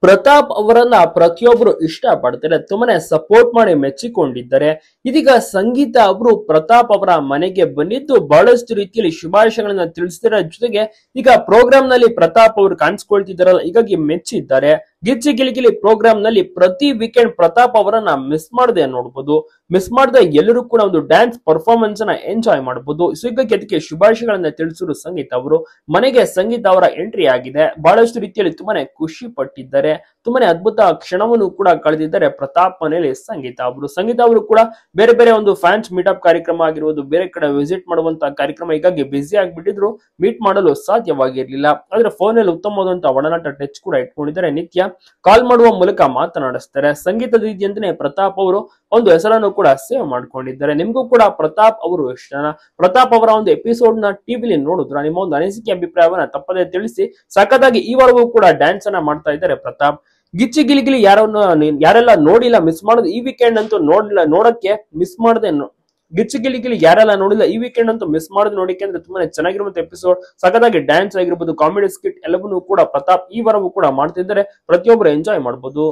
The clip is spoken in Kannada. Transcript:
ಪ್ರತಾಪ್ ಅವರನ್ನ ಪ್ರತಿಯೊಬ್ಬರು ಇಷ್ಟ ಪಡ್ತಾರೆ, ತುಂಬಾನೇ ಸಪೋರ್ಟ್ ಮಾಡಿ ಮೆಚ್ಚಿಕೊಂಡಿದ್ದಾರೆ. ಇದೀಗ ಸಂಗೀತ ಅವರು ಪ್ರತಾಪ್ ಅವರ ಮನೆಗೆ ಬಂದಿದ್ದು ಬಹಳಷ್ಟು ರೀತಿಯಲ್ಲಿ ಶುಭಾಶಯಗಳನ್ನ ತಿಳಿಸಿದರ ಜೊತೆಗೆ ಈಗ ಪ್ರೋಗ್ರಾಮ್ ನಲ್ಲಿ ಪ್ರತಾಪ್ ಅವರು ಕಾಣಿಸ್ಕೊಳ್ತಿದ್ದಾರಲ್ಲ, ಹೀಗಾಗಿ ಮೆಚ್ಚಿದ್ದಾರೆ. ಗಿಚ್ಚಿ ಗಿಲಿಗಿಲಿ ಪ್ರೋಗ್ರಾಮ್ ನಲ್ಲಿ ಪ್ರತಿ ವೀಕೆಂಡ್ ಪ್ರತಾಪ್ ಅವರನ್ನ ಮಿಸ್ ಮಾಡದೆ ನೋಡಬಹುದು. ಮಿಸ್ ಮಾಡದೆ ಎಲ್ಲರೂ ಕೂಡ ಒಂದು ಡ್ಯಾನ್ಸ್ ಪರ್ಫಾರ್ಮೆನ್ಸ್ ಅನ್ನ ಎಂಜಾಯ್ ಮಾಡಬಹುದು. ಸೊ ಹೀಗಾಗಿ ಅದಕ್ಕೆ ಶುಭಾಶಯಗಳನ್ನ ತಿಳಿಸಿದ್ರು ಸಂಗೀತ ಅವರು. ಮನೆಗೆ ಸಂಗೀತ ಅವರ ಎಂಟ್ರಿ ಆಗಿದೆ. ಬಹಳಷ್ಟು ರೀತಿಯಲ್ಲಿ ತುಂಬಾನೇ ಖುಷಿ ಪಟ್ಟಿದ್ದಾರೆ. ತುಂಬಾನೇ ಅದ್ಭುತ ಕ್ಷಣವನ್ನು ಕೂಡ ಕಳೆದಿದ್ದಾರೆ ಪ್ರತಾಪ್ ಮನೆಯಲ್ಲಿ ಸಂಗೀತ ಅವರು. ಸಂಗೀತ ಅವರು ಕೂಡ ಬೇರೆ ಬೇರೆ ಒಂದು ಫ್ಯಾನ್ಸ್ ಮೀಟಪ್ ಕಾರ್ಯಕ್ರಮ ಆಗಿರುವುದು, ಬೇರೆ ಕಡೆ ವಿಸಿಟ್ ಮಾಡುವಂತಹ ಕಾರ್ಯಕ್ರಮ, ಹೀಗಾಗಿ ಬ್ಯುಸಿ ಆಗಿಬಿಟ್ಟಿದ್ರು, ಮೀಟ್ ಮಾಡಲು ಸಾಧ್ಯವಾಗಿರ್ಲಿಲ್ಲ. ಆದ್ರೆ ಫೋನ್ ಅಲ್ಲಿ ಉತ್ತಮವಾದಂತಹ ಒಡನಾಟ ಟಚ್ ಕೂಡ ಇಟ್ಕೊಂಡಿದ್ದಾರೆ. ನಿತ್ಯ ಕಾಲ್ ಮಾಡುವ ಮೂಲಕ ಮಾತನಾಡಿಸ್ತಾರೆ. ಸಂಗೀತದ ರೀತಿಯಂತಾನೆ ಪ್ರತಾಪ್ ಅವರು ಒಂದು ಹೆಸರನ್ನು ಕೂಡ ಸೇವ್ ಮಾಡ್ಕೊಂಡಿದ್ದಾರೆ. ನಿಮ್ಗೂ ಕೂಡ ಪ್ರತಾಪ್ ಅವರು ಇಷ್ಟನಾ? ಪ್ರತಾಪ್ ಅವರ ಒಂದು ಎಪಿಸೋಡ್ ನ ಟಿವಿಲಿ ನೋಡಿದ್ರ? ನಿಮ್ಮ ಒಂದು ಅನಿಸಿಕೆ ಅಭಿಪ್ರಾಯವನ್ನ ತಪ್ಪದೇ ತಿಳಿಸಿ. ಸಖತ್ತಾಗಿ ಈ ವಾರವೂ ಕೂಡ ಡ್ಯಾನ್ಸ್ ಅನ್ನ ಮಾಡ್ತಾ ಇದ್ದಾರೆ ಪ್ರತಾಪ್. ಗಿಚ್ಚಿ ಗಿಲಿಗಿಲಿ ಯಾರೆಲ್ಲ ನೋಡಿಲ್ಲ, ಮಿಸ್ ಮಾಡೋದು ಈ ವೀಕೆಂಡ್ ಅಂತೂ ನೋಡಕ್ಕೆ ಮಿಸ್ ಮಾಡದೆ. ಗಿಚ್ಚಿ ಗಿಲಿಗಿಲಿ ಯಾರೆಲ್ಲ ನೋಡಿಲ್ಲ ಈ ವೀಕೆಂಡ್ ಅಂತೂ ಮಿಸ್ ಮಾಡೋದು ನೋಡಿಕೆ ಅಂದ್ರೆ ತುಂಬಾನೇ ಚೆನ್ನಾಗಿರುವಂತ ಎಪಿಸೋಡ್. ಸಖತ್ತಾಗಿ ಡ್ಯಾನ್ಸ್ ಆಗಿರ್ಬೋದು, ಕಾಮಿಡಿ ಸ್ಕಿಟ್ ಎಲ್ಲವನ್ನೂ ಕೂಡ ಪ್ರತಾಪ್ ಈ ವಾರವೂ ಕೂಡ ಮಾಡ್ತಿದ್ದಾರೆ. ಪ್ರತಿಯೊಬ್ಬರು ಎಂಜಾಯ್ ಮಾಡಬಹುದು.